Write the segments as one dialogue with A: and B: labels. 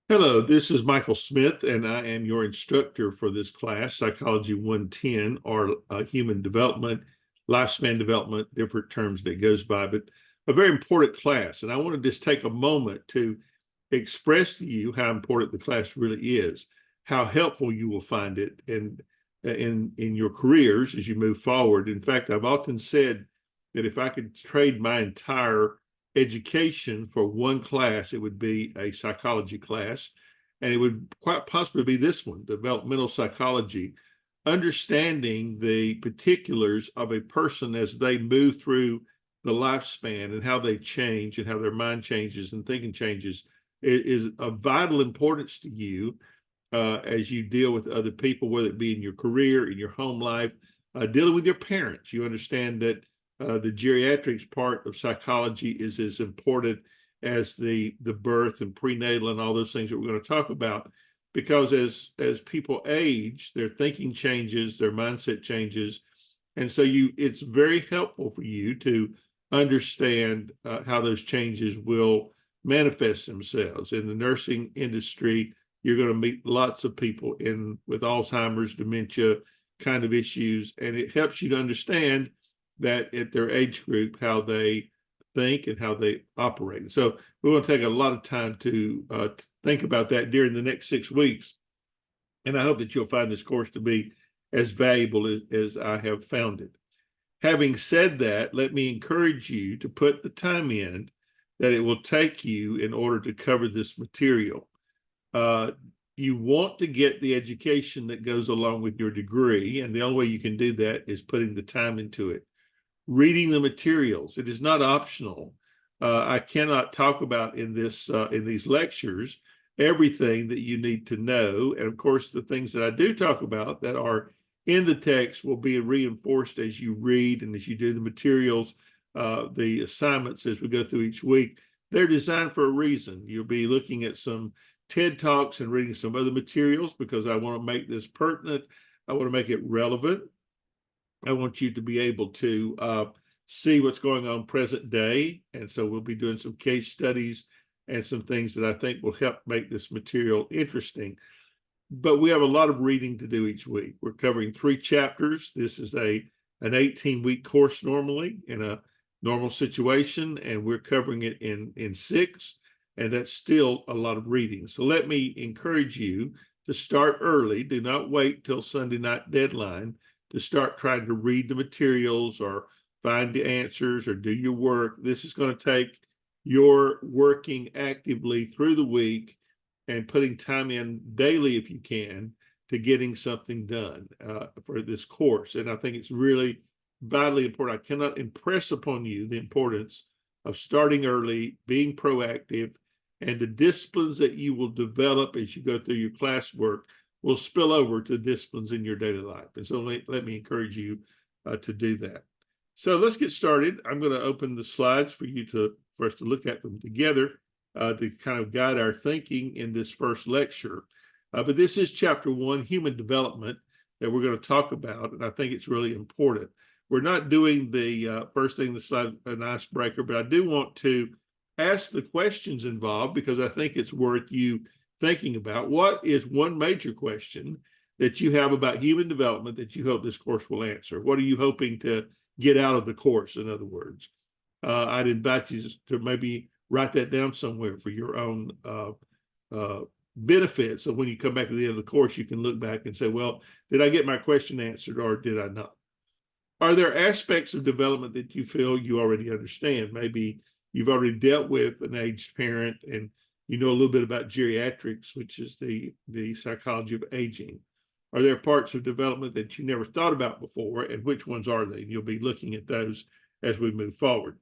A: Hello, this is Michael Smith, and I am your instructor for this class, Psychology 110, or Human Development, Lifespan Development, different terms that it goes by, but a very important class. And I want to just take a moment to express to you how important the class really is, how helpful you will find it in your careers as you move forward. In fact, I've often said that if I could trade my entire education for one class, it would be a psychology class. And it would quite possibly be this one, developmental psychology, understanding the particulars of a person as they move through the lifespan and how they change and how their mind changes and thinking changes is of vital importance to you as you deal with other people, whether it be in your career, in your home life, dealing with your parents. You understand that the geriatrics part of psychology is as important as the birth and prenatal and all those things that we're going to talk about, because as people age, their thinking changes, their mindset changes, and so it's very helpful for you to understand how those changes will manifest themselves in the nursing industry. You're going to meet lots of people with Alzheimer's, dementia kind of issues, and it helps you to understand that at their age group, how they think and how they operate. So we're going to take a lot of time to think about that during the next 6 weeks. And I hope that you'll find this course to be as valuable as I have found it. Having said that, let me encourage you to put the time in that it will take you in order to cover this material. Uh, you want to get the education that goes along with your degree, and the only way you can do that is putting the time into it. Reading the materials, it is not optional. I cannot talk about in these lectures everything that you need to know, and of course, the things that I do talk about that are in the text will be reinforced as you read and as you do the materials, the assignments as we go through each week. They're designed for a reason. You'll be looking at some TED Talks and reading some other materials because I want to make this pertinent. I want to make it relevant. I want you to be able to see what's going on present day. And so we'll be doing some case studies and some things that I think will help make this material interesting. But we have a lot of reading to do each week. We're covering 3 chapters. This is an 18-week course normally in a normal situation, and we're covering it in 6, and that's still a lot of reading. So let me encourage you to start early. Do not wait till Sunday night deadline to start trying to read the materials or find the answers or do your work. This is going to take your working actively through the week and putting time in daily if you can to getting something done for this course. And I think it's really vitally important. I cannot impress upon you the importance of starting early, being proactive, and the disciplines that you will develop as you go through your classwork will spill over to disciplines in your daily life. And so let me encourage you to do that. So let's get started. I'm going to open the slides for us to look at them together to kind of guide our thinking in this first lecture. But this is chapter 1, human development, that we're going to talk about, and I think it's really important. We're not doing the first thing, the slide, an icebreaker, but I do want to ask the questions involved because I think it's worth you thinking about. What is one major question that you have about human development that you hope this course will answer? What are you hoping to get out of the course, in other words? I'd invite you to maybe write that down somewhere for your own benefit. So when you come back to the end of the course, you can look back and say, well, did I get my question answered or did I not? Are there aspects of development that you feel you already understand? Maybe you've already dealt with an aged parent and you know a little bit about geriatrics, which is the psychology of aging. Are there parts of development that you never thought about before, and which ones are they? And you'll be looking at those as we move forward.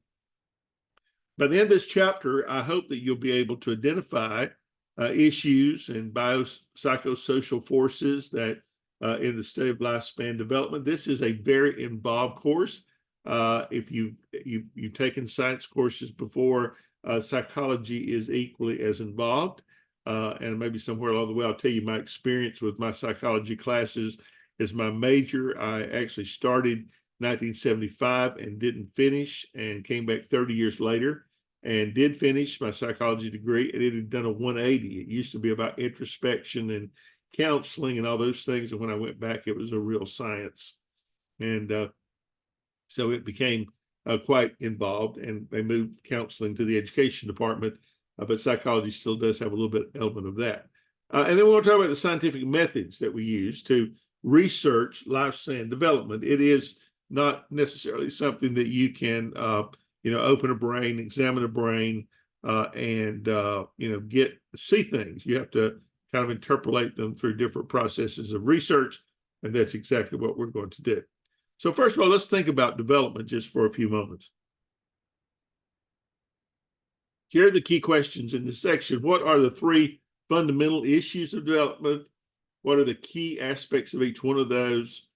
A: By the end of this chapter, I hope that you'll be able to identify issues and biopsychosocial forces that in the study of lifespan development. This is a very involved course. If you've taken science courses before, psychology is equally as involved. And maybe somewhere along the way, I'll tell you my experience with my psychology classes as my major. I actually started 1975 and didn't finish and came back 30 years later and did finish my psychology degree, and it had done a 180. It used to be about introspection and counseling and all those things. And when I went back, it was a real science. And so it became quite involved, and they moved counseling to the education department, but psychology still does have a little bit element of that. And then we want to talk about the scientific methods that we use to research lifespan development. It is not necessarily something that you can, open a brain, examine a brain, and see things. You have to kind of interpolate them through different processes of research, and that's exactly what we're going to do. So first of all, let's think about development just for a few moments. Here are the key questions in this section. What are the three fundamental issues of development? What are the key aspects of each one of those?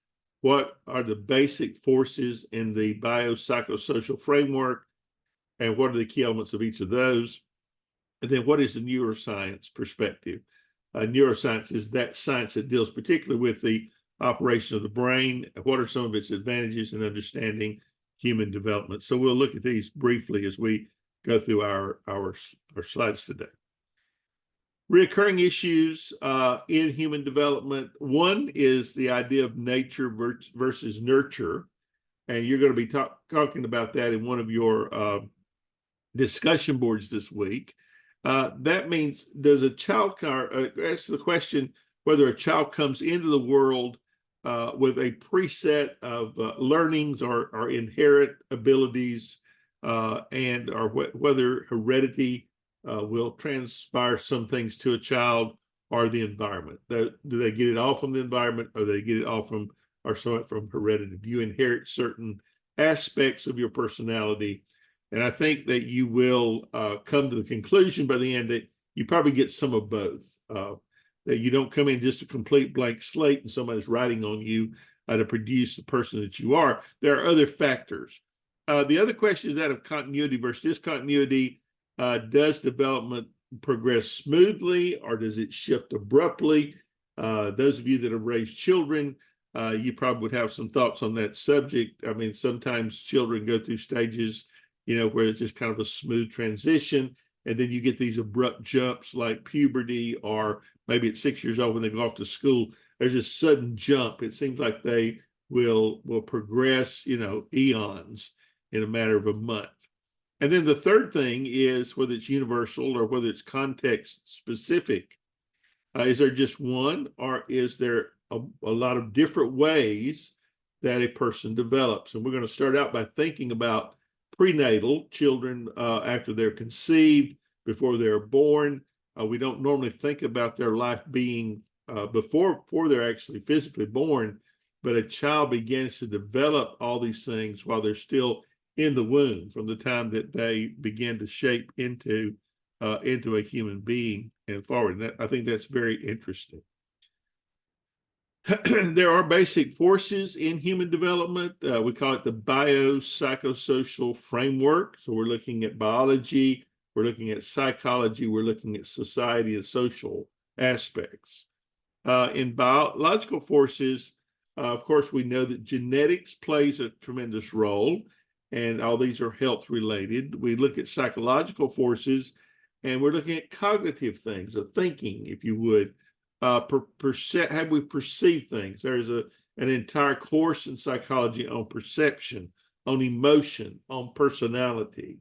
A: What are the basic forces in the biopsychosocial framework? And what are the key elements of each of those? And then what is the neuroscience perspective? Neuroscience is that science that deals particularly with the operation of the brain. What are some of its advantages in understanding human development? So we'll look at these briefly as we go through our slides today. Reoccurring issues in human development. One is the idea of nature versus nurture. And you're going to be talking about that in one of your discussion boards this week. That means, does a child, ask the question whether a child comes into the world with a preset of learnings or inherent abilities, and or whether heredity will transpire some things to a child, or the environment. Do they get it all from the environment, or they get it all from, or somewhat from heredity? Do you inherit certain aspects of your personality? And I think that you will come to the conclusion by the end that you probably get some of both. That you don't come in just a complete blank slate and somebody's writing on you to produce the person that you are. There are other factors. The other question is that of continuity versus discontinuity. Does development progress smoothly, or does it shift abruptly? Those of you that have raised children, you probably would have some thoughts on that subject. I mean, sometimes children go through stages, where it's just kind of a smooth transition. And then you get these abrupt jumps like puberty, or maybe at 6 years old when they go off to school, there's a sudden jump. It seems like they will progress, eons in a matter of a month. And then the third thing is whether it's universal or whether it's context specific. Is there just one, or is there a lot of different ways that a person develops? And we're going to start out by thinking about prenatal children after they're conceived, before they're born. We don't normally think about their life being before they're actually physically born, but a child begins to develop all these things while they're still in the womb, from the time that they begin to shape into a human being and forward. And I think that's very interesting. There are basic forces in human development. We call it the biopsychosocial framework. So we're looking at biology, we're looking at psychology, we're looking at society and social aspects. In biological forces, of course, we know that genetics plays a tremendous role, and all these are health related. We look at psychological forces, and we're looking at cognitive things, of thinking, if you would. How we perceive things. There's an entire course in psychology on perception, on emotion, on personality.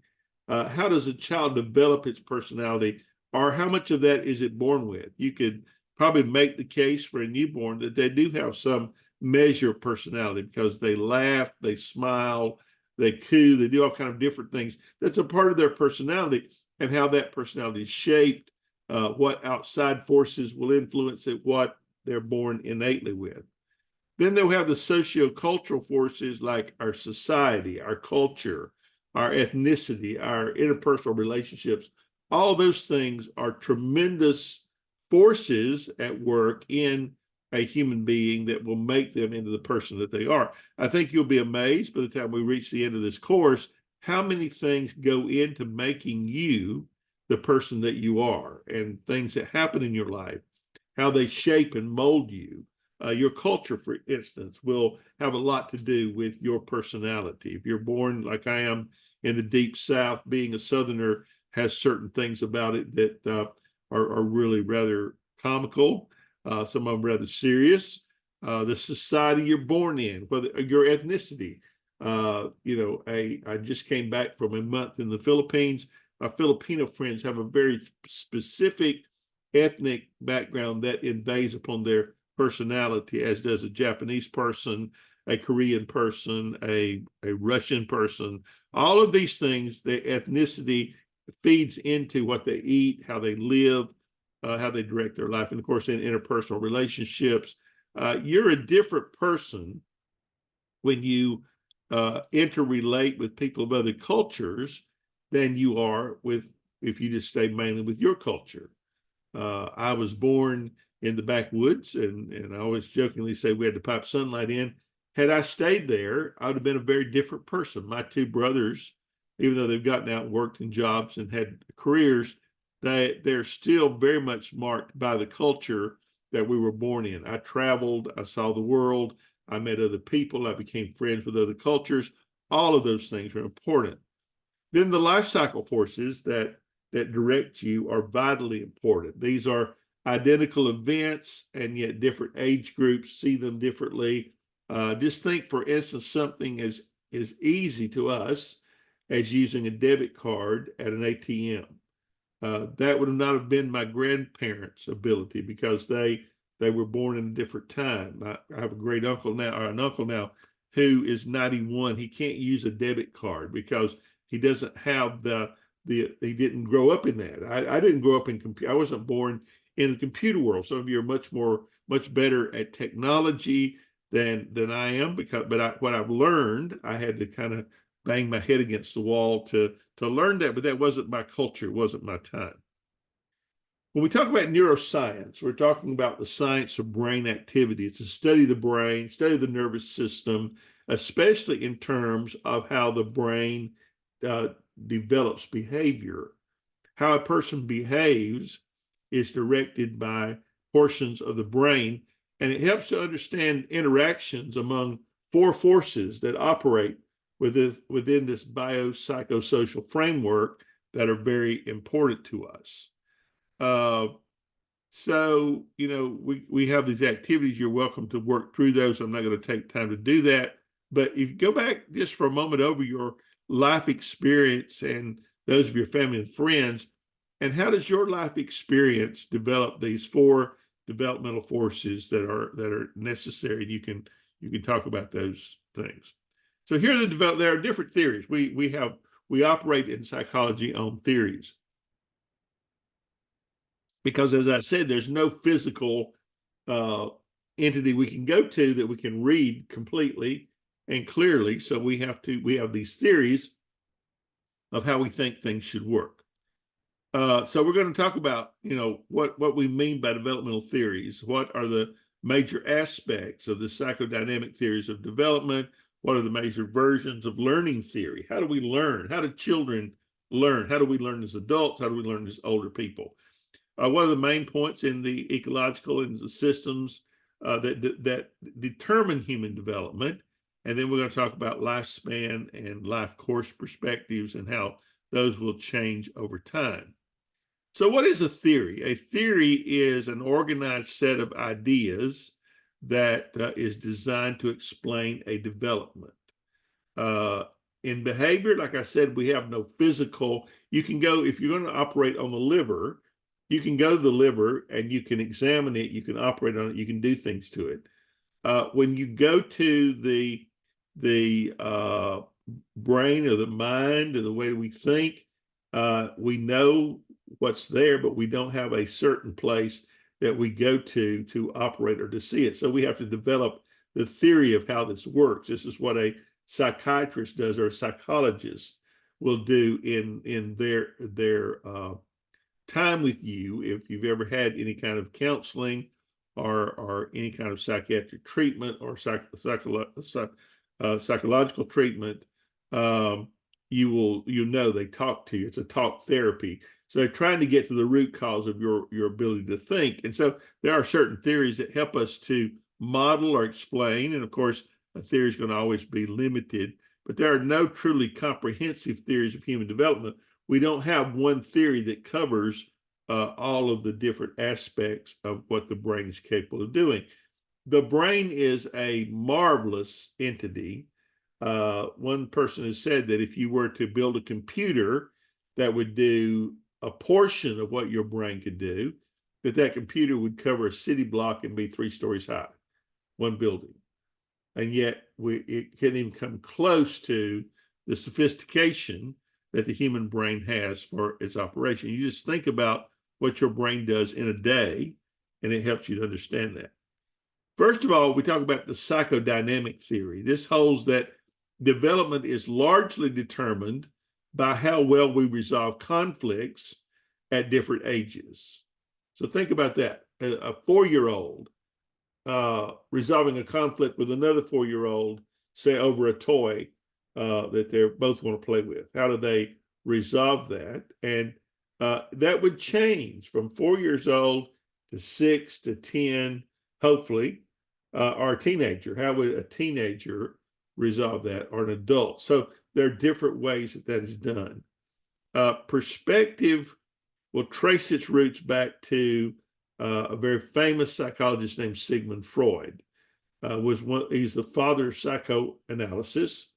A: How does a child develop its personality, or how much of that is it born with? You could probably make the case for a newborn that they do have some measure of personality, because they laugh, they smile, they coo, they do all kind of different things. That's a part of their personality, and how that personality is shaped, what outside forces will influence it, what they're born innately with. Then they'll have the sociocultural forces like our society, our culture, our ethnicity, our interpersonal relationships. All those things are tremendous forces at work in a human being that will make them into the person that they are. I think you'll be amazed by the time we reach the end of this course how many things go into making you the person that you are, and things that happen in your life, how they shape and mold you. Your culture, for instance, will have a lot to do with your personality. If you're born like I am in the deep South. Being a Southerner has certain things about it that are really rather comical. Some of them rather serious. The society you're born in, whether your ethnicity. I just came back from a month in the Philippines. My Filipino friends have a very specific ethnic background that invades upon their personality, as does a Japanese person, a Korean person, a Russian person. All of these things, the ethnicity feeds into what they eat, how they live, how they direct their life, and of course, in interpersonal relationships. You're a different person when you interrelate with people of other cultures than you are with if you just stay mainly with your culture. I was born in the backwoods, and I always jokingly say we had to pipe sunlight in. Had I stayed there, I would have been a very different person. My two brothers, even though they've gotten out and worked in jobs and had careers, they're still very much marked by the culture that we were born in. I traveled, I saw the world, I met other people, I became friends with other cultures. All of those things are important. Then the life cycle forces that direct you are vitally important. These are identical events, and yet different age groups see them differently. Just think, for instance, something as easy to us as using a debit card at an ATM. That would not have been my grandparents' ability because they were born in a different time. I have a great uncle now, or an uncle now, who is 91. He can't use a debit card because he doesn't have he didn't grow up in that. I didn't grow up in I wasn't born in the computer world. Some of you are much better at technology than I am, but what I've learned, I had to kind of bang my head against the wall to learn that, but that wasn't my culture, it wasn't my time. When we talk about neuroscience, we're talking about the science of brain activity. It's a study of the brain, study of the nervous system, especially in terms of how the brain develops behavior. How a person behaves is directed by portions of the brain, and it helps to understand interactions among four forces that operate within this biopsychosocial framework that are very important to us. So, we have these activities. You're welcome to work through those. I'm not going to take time to do that. But if you go back just for a moment over your life experience and those of your family and friends, and how does your life experience develop these four developmental forces that are necessary? You can talk about those things. So here there are different theories. We operate in psychology on theories, because, as I said, there's no physical entity we can go to that we can read completely and clearly. So we have these theories of how we think things should work. So we're going to talk about, what we mean by developmental theories. What are the major aspects of the psychodynamic theories of development? What are the major versions of learning theory? How do we learn? How do children learn? How do we learn as adults? How do we learn as older people? One of the main points in the ecological and the systems that determine human development. And then we're going to talk about lifespan and life course perspectives and how those will change over time. So what is a theory? A theory is an organized set of ideas that is designed to explain a development. In behavior, like I said, we have no physical. You can go, if you're going to operate on the liver, you can go to the liver and you can examine it, you can operate on it, you can do things to it. When you go to the brain or the mind or the way we think, we know what's there, but we don't have a certain place that we go to operate or to see it. So we have to develop the theory of how this works. This is what a psychiatrist does, or a psychologist will do in their time with you. If you've ever had any kind of counseling or any kind of psychiatric treatment or psychological treatment, you know they talk to you. It's a talk therapy. So they're trying to get to the root cause of your ability to think. And so there are certain theories that help us to model or explain. And of course, a theory is going to always be limited, but there are no truly comprehensive theories of human development. We don't have one theory that covers all of the different aspects of what the brain is capable of doing. The brain is a marvelous entity. One person has said that if you were to build a computer that would do a portion of what your brain could do, that computer would cover a city block and be 3 stories high, one building. And yet it can't even come close to the sophistication that the human brain has for its operation. You just think about what your brain does in a day, and it helps you to understand that. First of all, we talk about the psychodynamic theory. This holds that development is largely determined by how well we resolve conflicts at different ages. So think about that. A 4-year-old resolving a conflict with another 4-year-old, say over a toy that they both want to play with. How do they resolve that? And that would change from 4 years old to 6 to 10, hopefully, or a teenager. How would a teenager resolve that, or an adult? So there are different ways that is done. Perspective will trace its roots back to a very famous psychologist named Sigmund Freud. He's the father of psychoanalysis,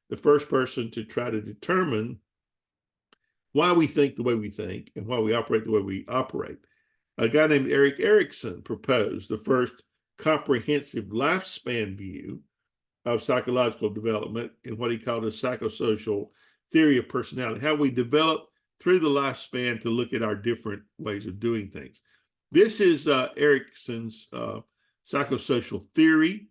A: the first person to try to determine why we think the way we think and why we operate the way we operate. A guy named Erik Erikson proposed the first comprehensive lifespan view of psychological development in what he called a psychosocial theory of personality, how we develop through the lifespan to look at our different ways of doing things. This is Erikson's psychosocial theory.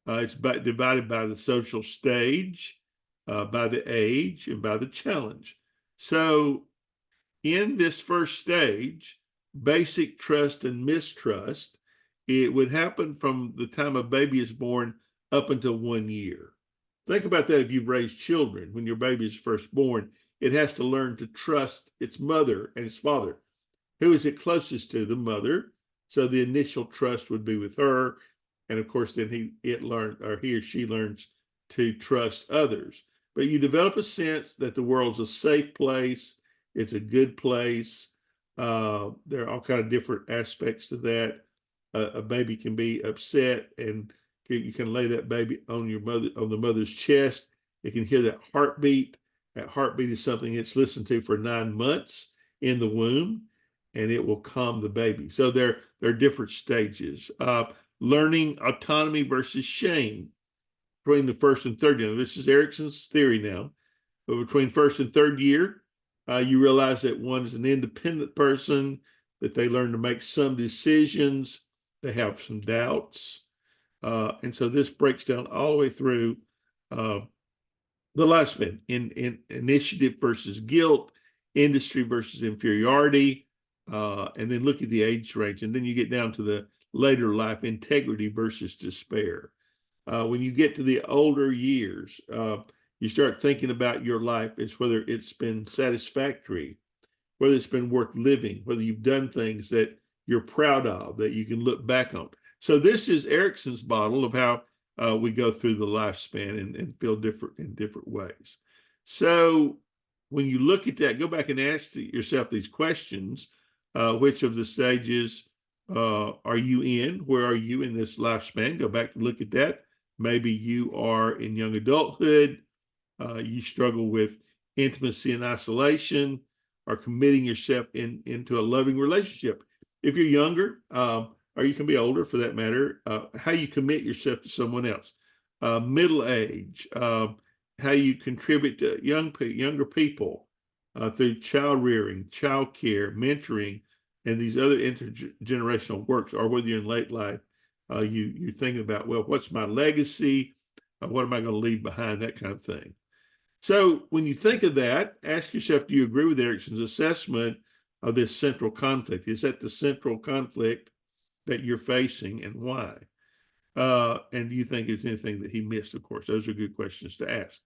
A: It's divided by the social stage, by the age, and by the challenge. So in this first stage, basic trust and mistrust, it would happen from the time a baby is born up until 1 year. Think about that if you've raised children. When your baby is first born, it has to learn to trust its mother and its father. Who is it closest to? The mother. So the initial trust would be with her. And of course, then he or she learns to trust others. But you develop a sense that the world's a safe place. It's a good place. There are all kinds of different aspects to that. A baby can be upset, and you can lay that baby on the mother's chest. It can hear that heartbeat. That heartbeat is something it's listened to for 9 months in the womb, and it will calm the baby. So there are different stages. Learning autonomy versus shame between the first and third year. This is Erikson's theory now. But between first and third year, you realize that one is an independent person, that they learn to make some decisions, they have some doubts. And so this breaks down all the way through the lifespan in initiative versus guilt, industry versus inferiority, and then look at the age range. And then you get down to the later life, integrity versus despair. When you get to the older years, you start thinking about your life as whether it's been satisfactory, whether it's been worth living, whether you've done things that you're proud of, that you can look back on. So this is Erikson's model of how we go through the lifespan and feel different in different ways. So when you look at that, go back and ask yourself these questions. Which of the stages are you in? Where are you in this lifespan? Go back and look at that. Maybe you are in young adulthood. You struggle with intimacy and isolation, or committing yourself into a loving relationship. If you're younger, or you can be older for that matter, how you commit yourself to someone else. Middle age, how you contribute to younger people through child rearing, child care, mentoring, and these other intergenerational works, or whether you're in late life, you're thinking about, well, what's my legacy? What am I going to leave behind? That kind of thing. So when you think of that, ask yourself, do you agree with Erikson's assessment of this central conflict? Is that the central conflict that you're facing, and why? And do you think there's anything that he missed? Of course, those are good questions to ask.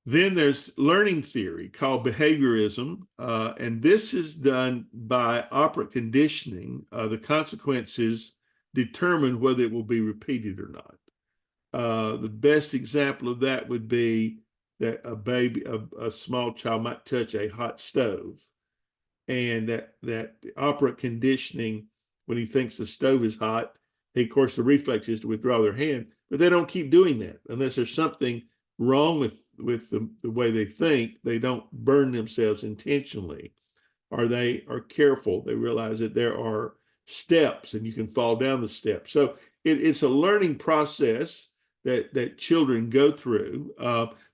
A: Then there's learning theory called behaviorism, and this is done by operant conditioning. The consequences determine whether it will be repeated or not. The best example of that would be that a small child might touch a hot stove, and that operant conditioning, when he thinks the stove is hot, of course the reflex is to withdraw their hand, but they don't keep doing that unless there's something wrong with the way they think. They don't burn themselves intentionally, or they are careful. They realize that there are steps and you can fall down the steps. So it's a learning process that children go through.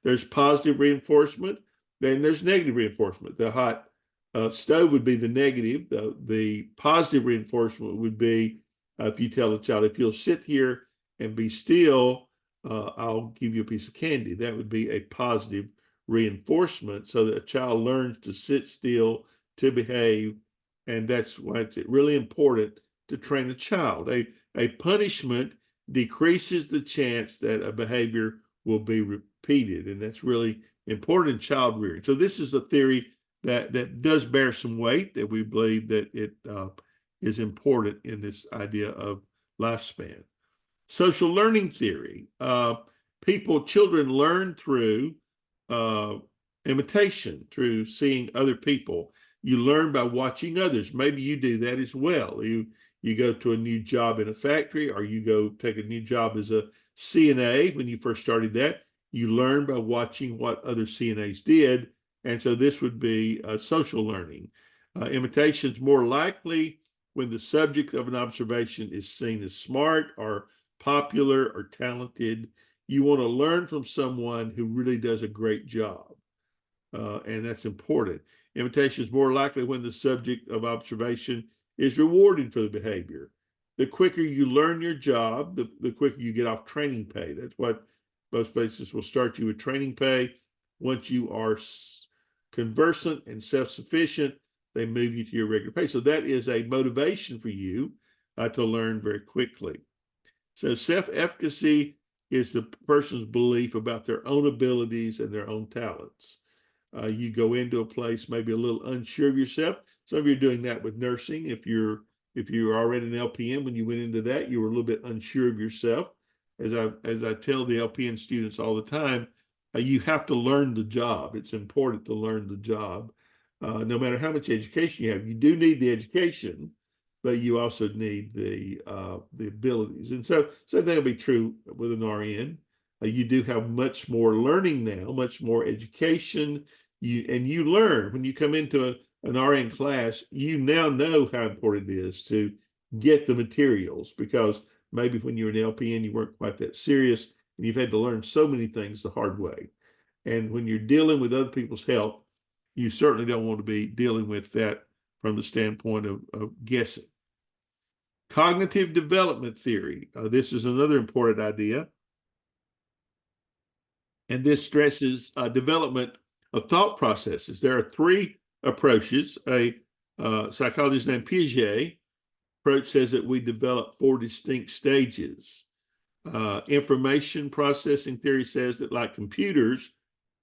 A: There's positive reinforcement, then there's negative reinforcement. The hot stove would be the negative. The positive reinforcement would be if you tell a child, if you'll sit here and be still, I'll give you a piece of candy. That would be a positive reinforcement, so that a child learns to sit still, to behave. And that's why it's really important to train a child. A punishment decreases the chance that a behavior will be repeated. And that's really important in child rearing. So this is a theory that does bear some weight, that we believe that it is important in this idea of lifespan. Social learning theory. Children learn through imitation, through seeing other people. You learn by watching others. Maybe you do that as well. You go to a new job in a factory, or you go take a new job as a CNA. When you first started that, you learn by watching what other CNAs did. And so this would be social learning. Imitation is more likely when the subject of an observation is seen as smart or popular or talented. You want to learn from someone who really does a great job. And that's important. Imitation is more likely when the subject of observation is rewarded for the behavior. The quicker you learn your job, the quicker you get off training pay. That's what most places will start you with training pay. Once you are conversant and self-sufficient, they move you to your regular pay. So that is a motivation for you to learn very quickly. So self-efficacy is the person's belief about their own abilities and their own talents. You go into a place maybe a little unsure of yourself. Some of you are doing that with nursing. If you were already an LPN, when you went into that, you were a little bit unsure of yourself. As I tell the LPN students all the time, you have to learn the job. It's important to learn the job. No matter how much education you have, you do need the education, but you also need the abilities. And so same thing will be true with an RN. You do have much more learning now, much more education. You learn when you come into an RN class. You now know how important it is to get the materials, because maybe when you were an LPN, you weren't quite that serious, and you've had to learn so many things the hard way. And when you're dealing with other people's health, you certainly don't want to be dealing with that from the standpoint of guessing. Cognitive development theory. This is another important idea. And this stresses development of thought processes. There are three approaches. A psychologist named Piaget approach says that we develop four distinct stages. Information processing theory says that, like computers,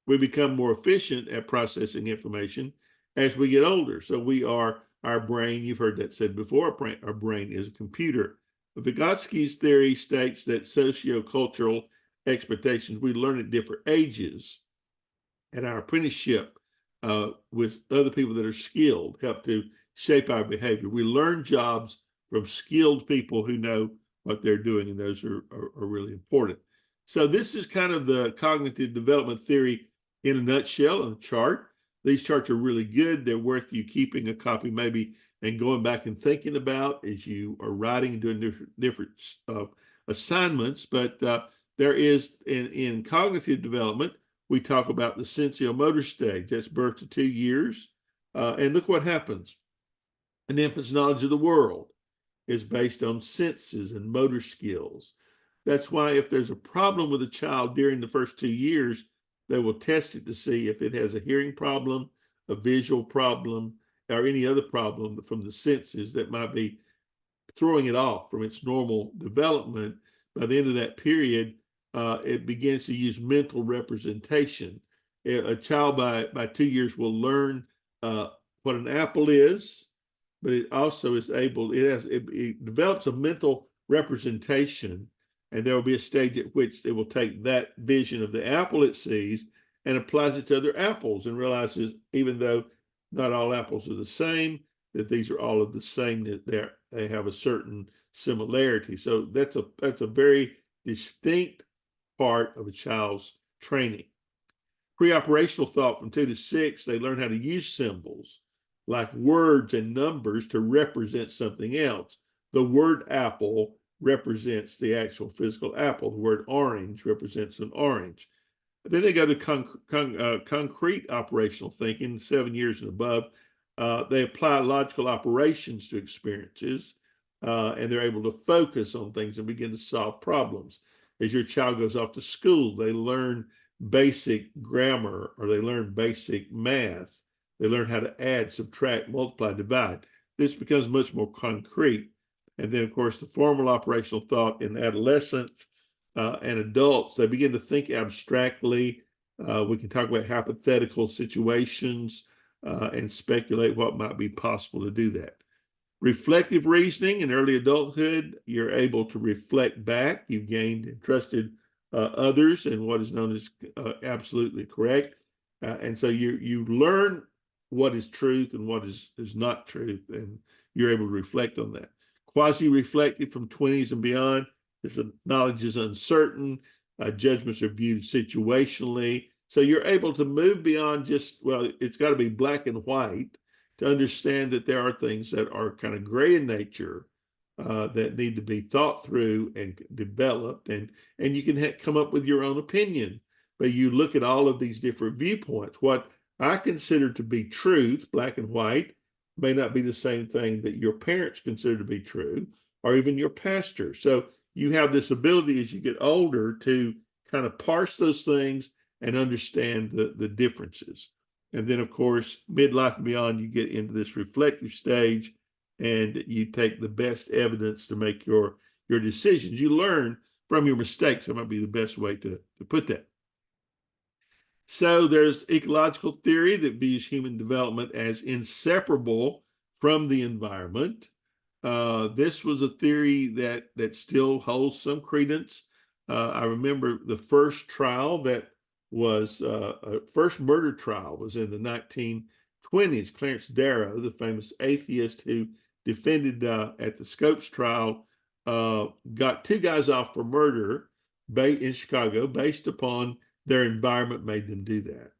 A: we become more efficient at processing information as we get older. So our brain, you've heard that said before, our brain is a computer. Vygotsky's theory states that sociocultural expectations we learn at different ages, and our apprenticeship with other people that are skilled help to shape our behavior. We learn jobs from skilled people who know what they're doing, and those are really important. So this is kind of the cognitive development theory in a nutshell, in a chart. These charts are really good. They're worth you keeping a copy maybe and going back and thinking about as you are writing and doing different assignments. But there is, in cognitive development, we talk about the sensomotor stage. That's birth to 2 years. And look what happens. An infant's knowledge of the world is based on senses and motor skills. That's why if there's a problem with a child during the first 2 years, they will test it to see if it has a hearing problem, a visual problem, or any other problem from the senses that might be throwing it off from its normal development. By the end of that period, it begins to use mental representation. A child by 2 years will learn what an apple is, but it also is able, it develops a mental representation. And there will be a stage at which it will take that vision of the apple it sees and applies it to other apples and realizes, even though not all apples are the same, that these are all of the same, that they have a certain similarity. So that's a very distinct part of a child's training. Pre-operational thought from 2 to 6, they learn how to use symbols like words and numbers to represent something else. The word apple represents the actual physical apple. The word orange represents an orange. Then they go to concrete operational thinking, 7 years and above. They apply logical operations to experiences, and they're able to focus on things and begin to solve problems. As your child goes off to school, they learn basic grammar, or they learn basic math. They learn how to add, subtract, multiply, divide. This becomes much more concrete. And then, of course, the formal operational thought in adolescence and adults, they begin to think abstractly. We can talk about hypothetical situations and speculate what might be possible to do that. Reflective reasoning in early adulthood, you're able to reflect back. You've gained and trusted others in what is known as absolutely correct. And so you learn what is truth and what is not truth, and you're able to reflect on that. Quasi-reflective from 20s and beyond, this knowledge is uncertain, judgments are viewed situationally. So you're able to move beyond just, well, it's got to be black and white, to understand that there are things that are kind of gray in nature that need to be thought through and developed. And you can come up with your own opinion, but you look at all of these different viewpoints. What I consider to be truth, black and white, may not be the same thing that your parents consider to be true, or even your pastor. So you have this ability as you get older to kind of parse those things and understand the differences. And then, of course, midlife and beyond, you get into this reflective stage, and you take the best evidence to make your decisions. You learn from your mistakes. That might be the best way to put that. So there's ecological theory that views human development as inseparable from the environment. This was a theory that still holds some credence. I remember the first trial that was first murder trial was in the 1920s. Clarence Darrow, the famous atheist who defended at the Scopes trial, got 2 guys off for murder in Chicago based upon their environment made them do that.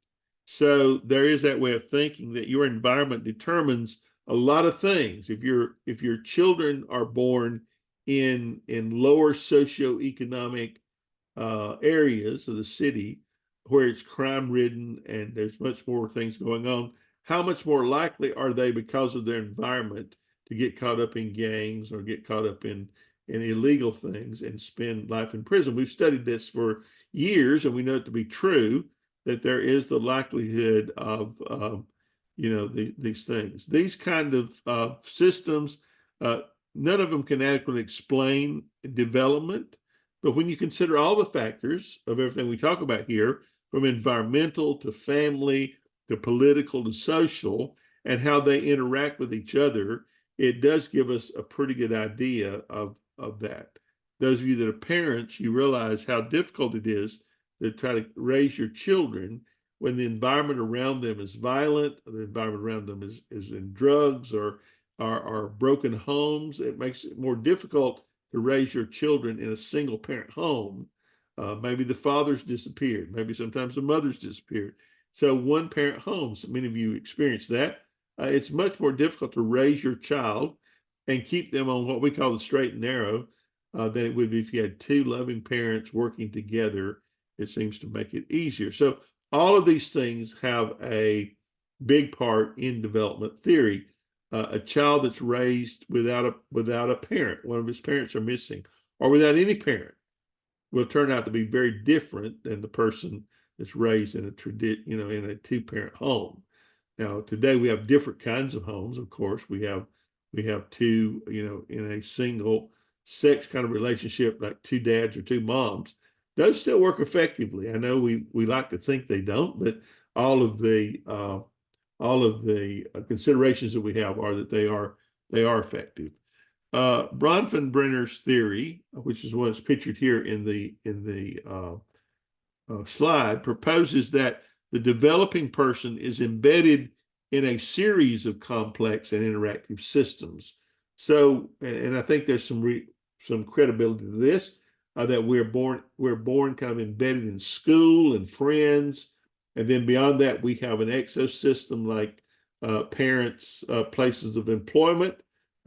A: So there is that way of thinking that your environment determines a lot of things. If your children are born in lower socioeconomic areas of the city where it's crime ridden and there's much more things going on, how much more likely are they, because of their environment, to get caught up in gangs or get caught up in illegal things and spend life in prison? We've studied this for years, and we know it to be true, that there is the likelihood of these things. These kind of systems, none of them can adequately explain development. But when you consider all the factors of everything we talk about here, from environmental to family to political to social, and how they interact with each other, it does give us a pretty good idea of that. Those of you that are parents, you realize how difficult it is to try to raise your children when the environment around them is violent, the environment around them is in drugs or are broken homes. It makes it more difficult to raise your children in a single parent home. Maybe the father's disappeared. Maybe sometimes the mother's disappeared. So one parent homes, many of you experience that. It's much more difficult to raise your child and keep them on what we call the straight and narrow than it would be if you had 2 loving parents working together. It seems to make it easier. So all of these things have a big part in development theory. A child that's raised without a parent, one of his parents are missing, or without any parent, will turn out to be very different than the person that's raised in in a 2-parent home. Now, today we have different kinds of homes. Of course, we have 2, in a single sex kind of relationship, like 2 dads or 2 moms. Those still work effectively. I know we like to think they don't, but all of the considerations that we have are that they are effective. Bronfenbrenner's theory, which is what's pictured here in the slide, proposes that the developing person is embedded in a series of complex and interactive systems. So, and I think there's some credibility to this, that we're born kind of embedded in school and friends, and then beyond that we have an exosystem like parents' places of employment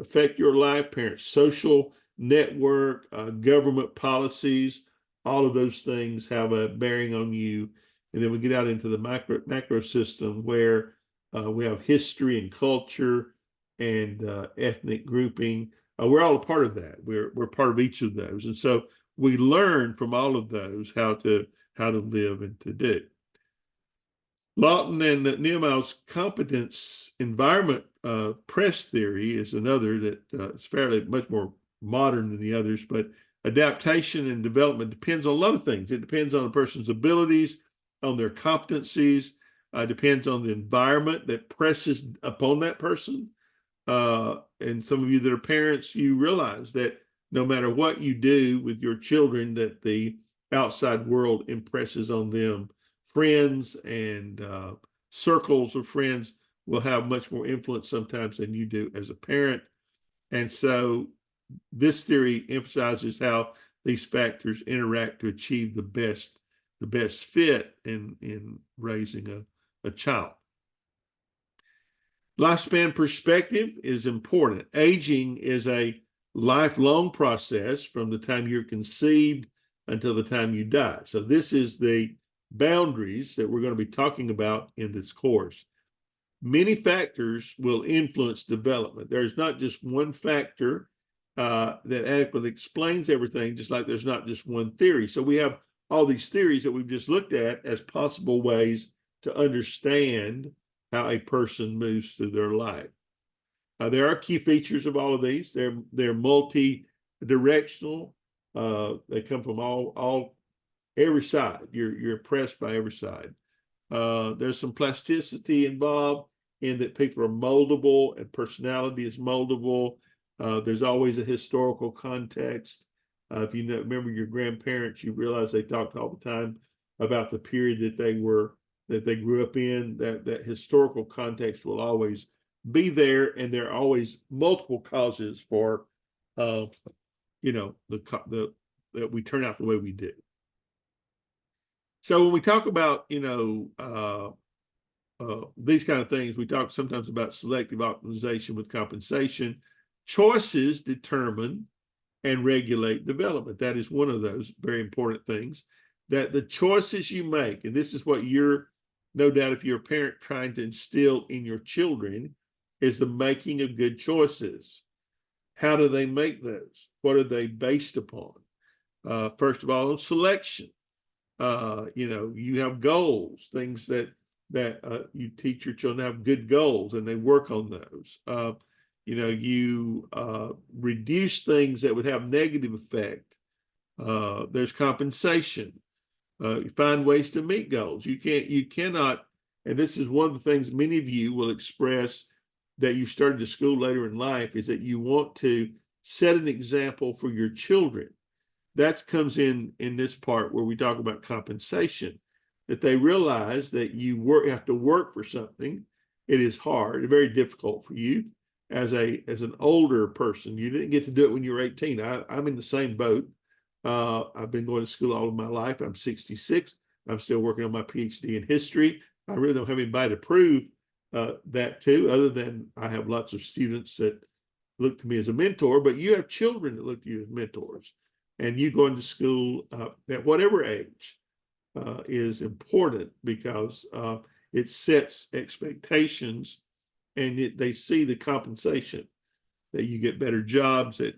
A: affect your life, parents' social network, government policies, all of those things have a bearing on you. And then we get out into the macro system where we have history and culture and ethnic grouping. We're all a part of that. We're part of each of those, and so we learn from all of those how to live and to do. Lawton and Niemeyer's competence environment press theory is another that is fairly much more modern than the others, but adaptation and development depends on a lot of things. It depends on a person's abilities, on their competencies, depends on the environment that presses upon that person. And some of you that are parents, you realize that no matter what you do with your children, that the outside world impresses on them. Friends and circles of friends will have much more influence sometimes than you do as a parent. And so this theory emphasizes how these factors interact to achieve the best fit in raising a child. Lifespan perspective is important. Aging is a lifelong process from the time you're conceived until the time you die. So this is the boundaries that we're going to be talking about in this course. Many factors will influence development. There's not just one factor that adequately explains everything, just like there's not just one theory. So we have all these theories that we've just looked at as possible ways to understand how a person moves through their life. There are key features of all of these. They're multi-directional. They come from every side. You're impressed by every side. There's some plasticity involved in that people are moldable and personality is moldable. There's always a historical context. If you remember your grandparents, you realize they talked all the time about the period that they grew up in. That historical context will always be there, and there are always multiple causes for that we turn out the way we do. So when we talk about these kind of things, we talk sometimes about selective optimization with compensation. Choices determine and regulate development. That is one of those very important things, that the choices you make, and this is what you're, no doubt, if you're a parent trying to instill in your children, is the making of good choices. How do they make those? What are they based upon? First of all, selection. You have goals, things that you teach your children to have good goals, and they work on those. You reduce things that would have negative effect. There's compensation. You find ways to meet goals. You cannot, and this is one of the things many of you will express that you started to school later in life, is that you want to set an example for your children. That comes in this part where we talk about compensation, that they realize that you have to work for something. It is hard, very difficult for you as an older person. You didn't get to do it when you were 18. I'm in the same boat. I've been going to school all of my life. I'm 66. I'm still working on my PhD in history. I really don't have anybody to prove that to, other than I have lots of students that look to me as a mentor, but you have children that look to you as mentors. And you going to school at whatever age is important, because it sets expectations, and they see the compensation, that you get better jobs, it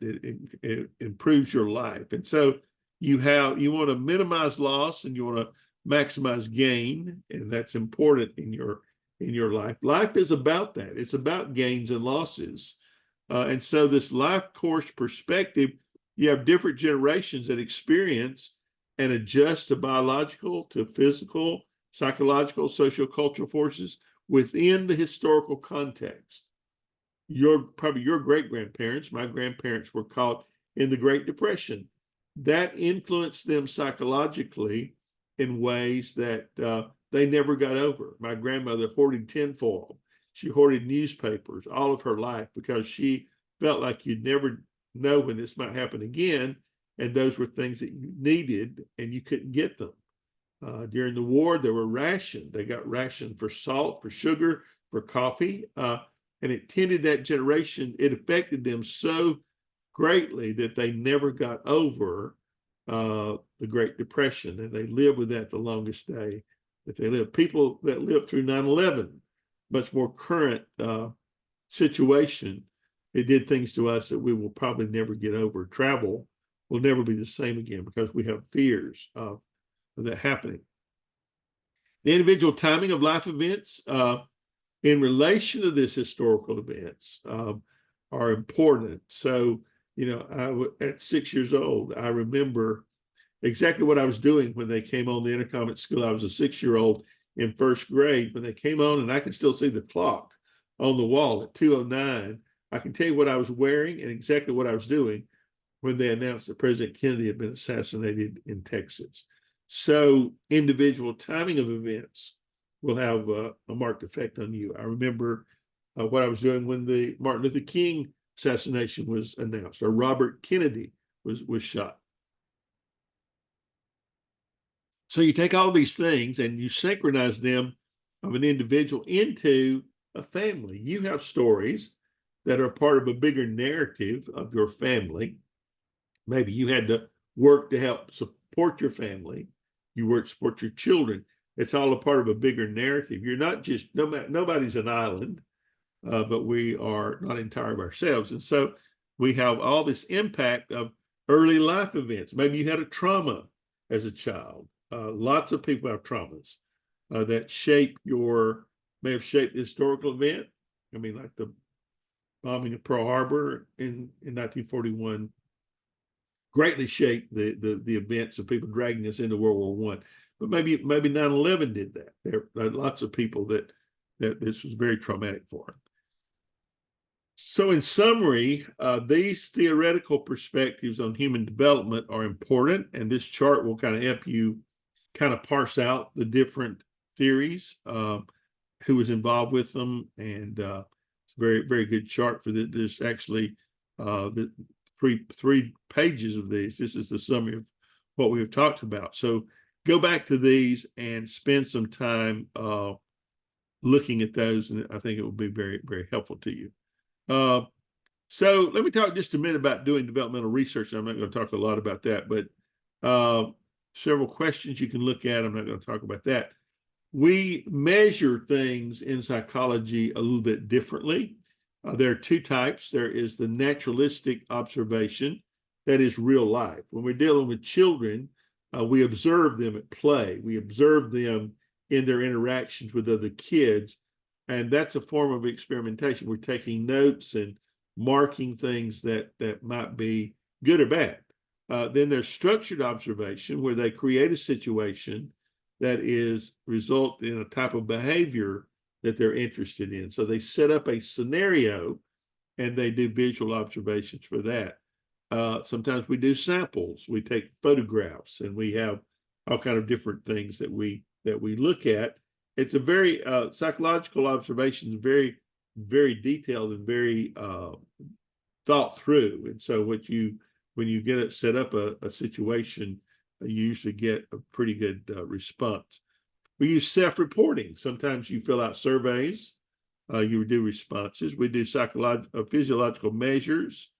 A: improves your life. And so you want to minimize loss and you want to maximize gain, and that's important in your life. Life is about that. It's about gains and losses. And so this life course perspective, you have different generations that experience and adjust to biological, to physical, psychological, social, cultural forces within the historical context. probably your great-grandparents, my grandparents were caught in the Great Depression. That influenced them psychologically in ways that they never got over. My grandmother hoarded tinfoil. She hoarded newspapers all of her life because she felt like you'd never know when this might happen again. And those were things that you needed and you couldn't get them. During the war, they were rationed. They got rationed for salt, for sugar, for coffee. And it tended that generation, it affected them so greatly that they never got over the Great Depression. And they lived with that the longest day that they lived. People that lived through 9/11, much more current situation, it did things to us that we will probably never get over. Travel will never be the same again because we have fears of that happening. The individual timing of life events in relation to this historical events are important. So, at 6 years old, I remember exactly what I was doing when they came on the intercom at school. I was a 6-year-old in first grade when they came on, and I can still see the clock on the wall at 2:09. I can tell you what I was wearing and exactly what I was doing when they announced that President Kennedy had been assassinated in Texas. So individual timing of events will have a marked effect on you. I remember what I was doing when the Martin Luther King assassination was announced, or Robert Kennedy was shot. So you take all these things and you synchronize them of an individual into a family. You have stories that are part of a bigger narrative of your family. Maybe you had to work to help support your family. You work to support your children. It's all a part of a bigger narrative. You're not just, nobody's an island, but we are not entire of ourselves. And so we have all this impact of early life events. Maybe you had a trauma as a child. Lots of people have traumas that may have shaped the historical event. I mean, like the bombing of Pearl Harbor in 1941 greatly shaped the events of people dragging us into World War One. But maybe 9/11 did that. There are lots of people that this was very traumatic for them. So in summary, these theoretical perspectives on human development are important, and this chart will kind of help you kind of parse out the different theories, who was involved with them, and it's a very, very good chart for this. There's actually the three pages of these. This is the summary of what we have talked about. So go back to these and spend some time looking at those, and I think it will be very, very helpful to you. So let me talk just a minute about doing developmental research. I'm not going to talk a lot about that, but several questions you can look at. I'm not going to talk about that. We measure things in psychology a little bit differently. There are two types. There is the naturalistic observation, that is real life. When we're dealing with children, we observe them at play. We observe them in their interactions with other kids. And that's a form of experimentation. We're taking notes and marking things that might be good or bad. Then there's structured observation, where they create a situation that is result in a type of behavior that they're interested in. So they set up a scenario and they do visual observations for that. Sometimes we do samples. We take photographs, and we have all kind of different things that we look at. It's a very psychological observation, very, very detailed and very thought through. And so when you get it set up a situation, you usually get a pretty good response. We use self-reporting. Sometimes you fill out surveys, you do responses. We do physiological measures.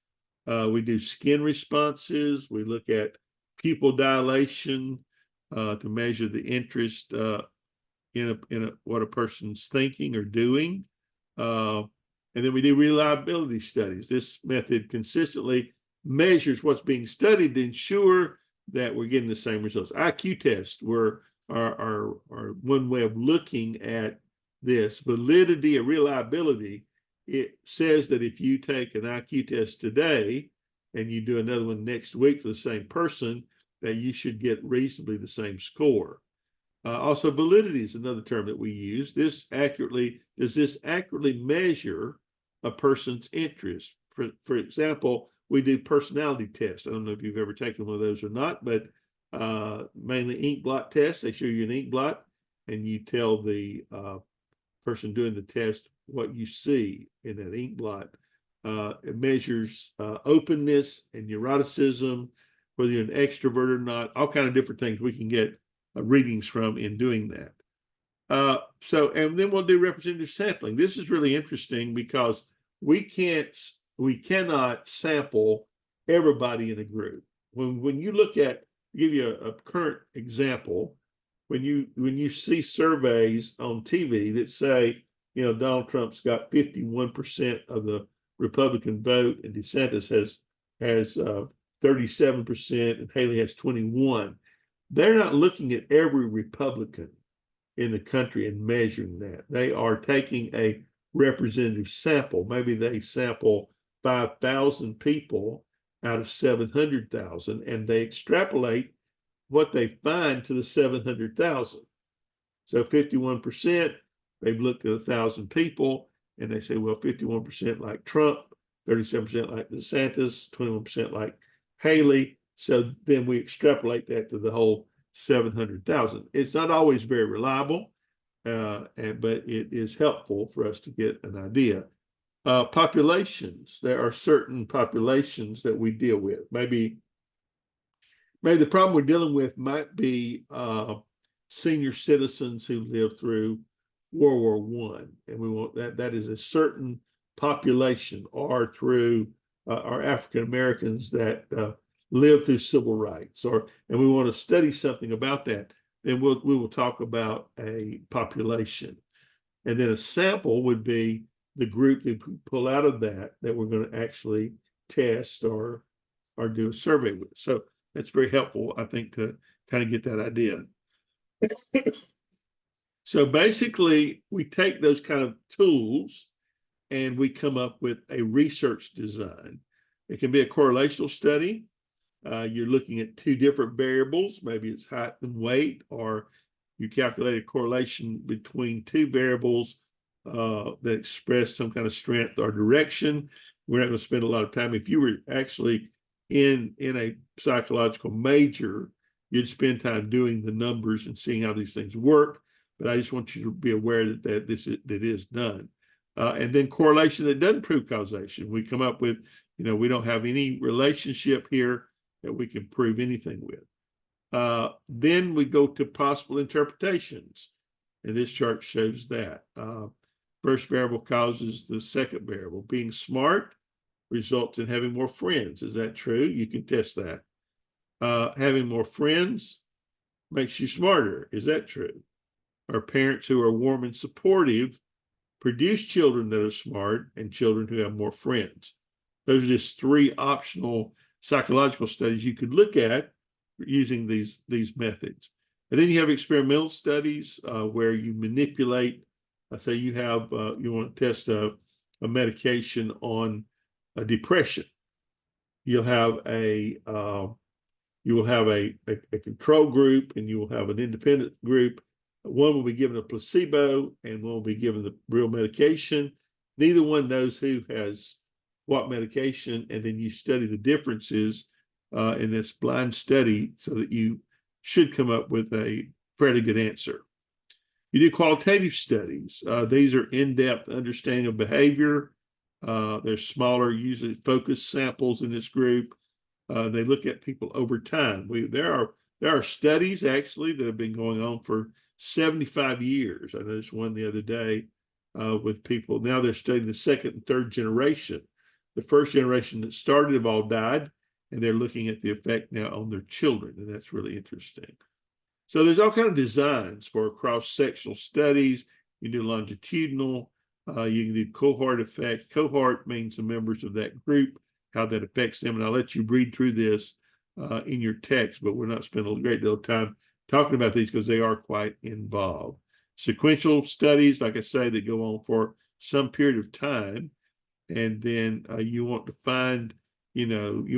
A: We do skin responses. We look at pupil dilation to measure the interest in what a person's thinking or doing. And then we do reliability studies. This method consistently measures what's being studied to ensure that we're getting the same results. IQ tests are one way of looking at this. Validity or reliability, it says that if you take an IQ test today and you do another one next week for the same person, that you should get reasonably the same score. Also, validity is another term that we use. Does this accurately measure a person's interest. For example, we do personality tests. I don't know if you've ever taken one of those or not, but mainly ink blot tests. They show you an ink blot, and you tell the person doing the test what you see in that ink blot. It measures openness and neuroticism, whether you're an extrovert or not, all kind of different things we can get readings from in doing that. And then we'll do representative sampling. This is really interesting because we cannot sample everybody in a group. When you look at, give you a current example, when you see surveys on TV that say, Donald Trump's got 51% of the Republican vote, and DeSantis has 37%, and Haley has 21%. They're not looking at every Republican in the country and measuring that. They are taking a representative sample. Maybe they sample 5,000 people out of 700,000, and they extrapolate what they find to the 700,000. So 51%, they've looked at 1,000 people, and they say, well, 51% like Trump, 37% like DeSantis, 21% like Haley. So then we extrapolate that to the whole 700,000. It's not always very reliable, but it is helpful for us to get an idea. Populations, there are certain populations that we deal with. Maybe the problem we're dealing with might be senior citizens who lived through World War I, and we want that is a certain population, or through our African Americans that lived through civil rights, and we want to study something about that. Then we will talk about a population, and then a sample would be the group that we pull out of that we're going to actually test or do a survey with. So that's very helpful, I think, to kind of get that idea. So basically, we take those kind of tools and we come up with a research design. It can be a correlational study. You're looking at two different variables. Maybe it's height and weight, or you calculate a correlation between two variables that express some kind of strength or direction. We're not going to spend a lot of time. If you were actually in a psychological major, you'd spend time doing the numbers and seeing how these things work. But I just want you to be aware that that is done. And then correlation that doesn't prove causation. We come up with, we don't have any relationship here that we can prove anything with. Then we go to possible interpretations. And this chart shows that. First variable causes the second variable. Being smart results in having more friends. Is that true? You can test that. Having more friends makes you smarter. Is that true? Our parents who are warm and supportive produce children that are smart and children who have more friends. Those are just three optional psychological studies you could look at using these methods. And then you have experimental studies where you manipulate. Say you want to test a medication on a depression. You'll have a control group, and you will have an independent group. One will be given a placebo, and one will be given the real medication. Neither one knows who has what medication, and then you study the differences in this blind study so that you should come up with a fairly good answer. You do qualitative studies. These are in-depth understanding of behavior. They're smaller, usually focused samples in this group. They look at people over time. There are studies actually that have been going on for 75 years. I noticed one the other day with people. Now they're studying the second and third generation. The first generation that started have all died, and they're looking at the effect now on their children, and that's really interesting. So there's all kinds of designs for cross-sectional studies. You can do longitudinal. You can do cohort effect. Cohort means the members of that group, how that affects them. And I'll let you read through this in your text, but we're not spending a great deal of time talking about these because they are quite involved. Sequential studies, like I say, that go on for some period of time. And then you want to find, you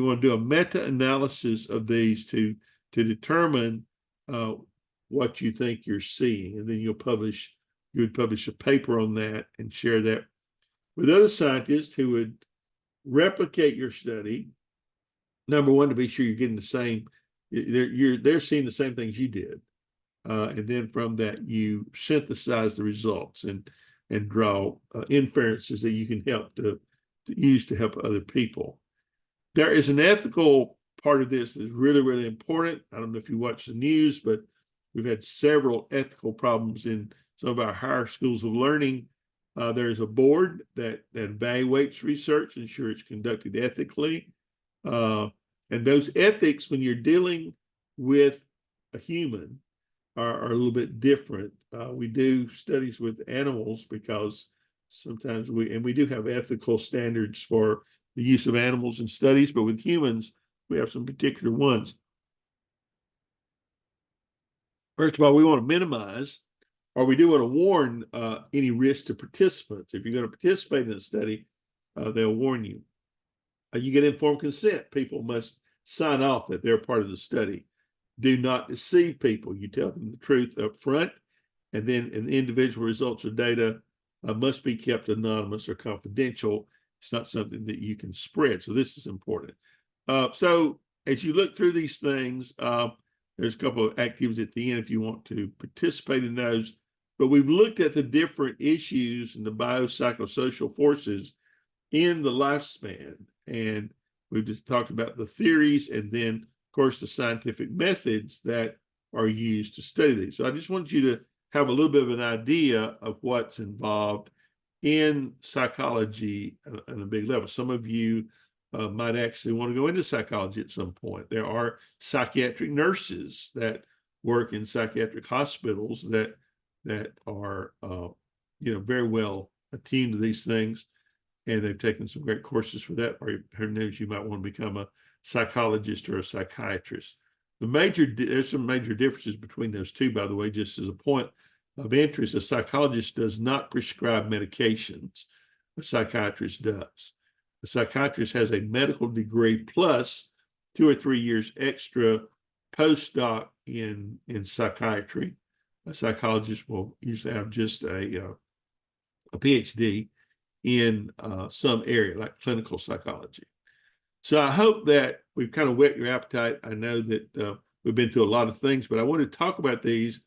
A: want to do a meta-analysis of these to determine what you think you're seeing. And then you would publish a paper on that and share that with other scientists who would replicate your study. Number one, to be sure you're getting the same, they're seeing the same things you did. And then from that, you synthesize the results and draw inferences that you can help to use to help other people. There is an ethical part of this that is really, really important. I don't know if you watch the news, but we've had several ethical problems in some of our higher schools of learning. There's a board that evaluates research, ensure it's conducted ethically. And those ethics, when you're dealing with a human, are a little bit different. We do studies with animals because sometimes we do have ethical standards for the use of animals in studies, but with humans, we have some particular ones. First of all, we want to minimize, or we do want to warn any risk to participants. If you're going to participate in a study, they'll warn you. You get informed consent. People must sign off that they're part of the study. Do not deceive people. You tell them the truth up front, and then individual results or data must be kept anonymous or confidential. It's not something that you can spread. So this is important. So as you look through these things, there's a couple of activities at the end if you want to participate in those. But we've looked at the different issues and the biopsychosocial forces in the lifespan. And we've just talked about the theories and then, of course, the scientific methods that are used to study these. So I just want you to have a little bit of an idea of what's involved in psychology at a big level. Some of you might actually want to go into psychology at some point. There are psychiatric nurses that work in psychiatric hospitals that are very well attuned to these things, and they've taken some great courses for that. Or who knows, you might want to become a psychologist or a psychiatrist. There's some major differences between those two, by the way, just as a point of interest. A psychologist does not prescribe medications. A psychiatrist does. A psychiatrist has a medical degree plus 2 or 3 years extra postdoc in psychiatry. A psychologist will usually have just a PhD in some area like clinical psychology. So I hope that we've kind of whet your appetite. I know that we've been through a lot of things, but I want to talk about these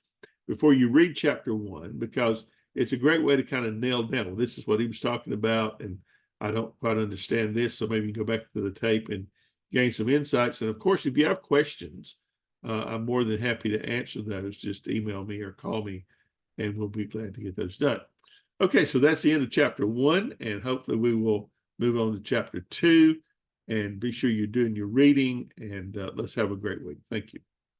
A: before you read chapter 1, because it's a great way to kind of nail down, well, this is what he was talking about, and I don't quite understand this, so maybe you go back to the tape and gain some insights. And of course, if you have questions, I'm more than happy to answer those. Just email me or call me, and we'll be glad to get those done. Okay, so that's the end of chapter 1, and hopefully we will move on to chapter 2. And be sure you're doing your reading, and let's have a great week. Thank you.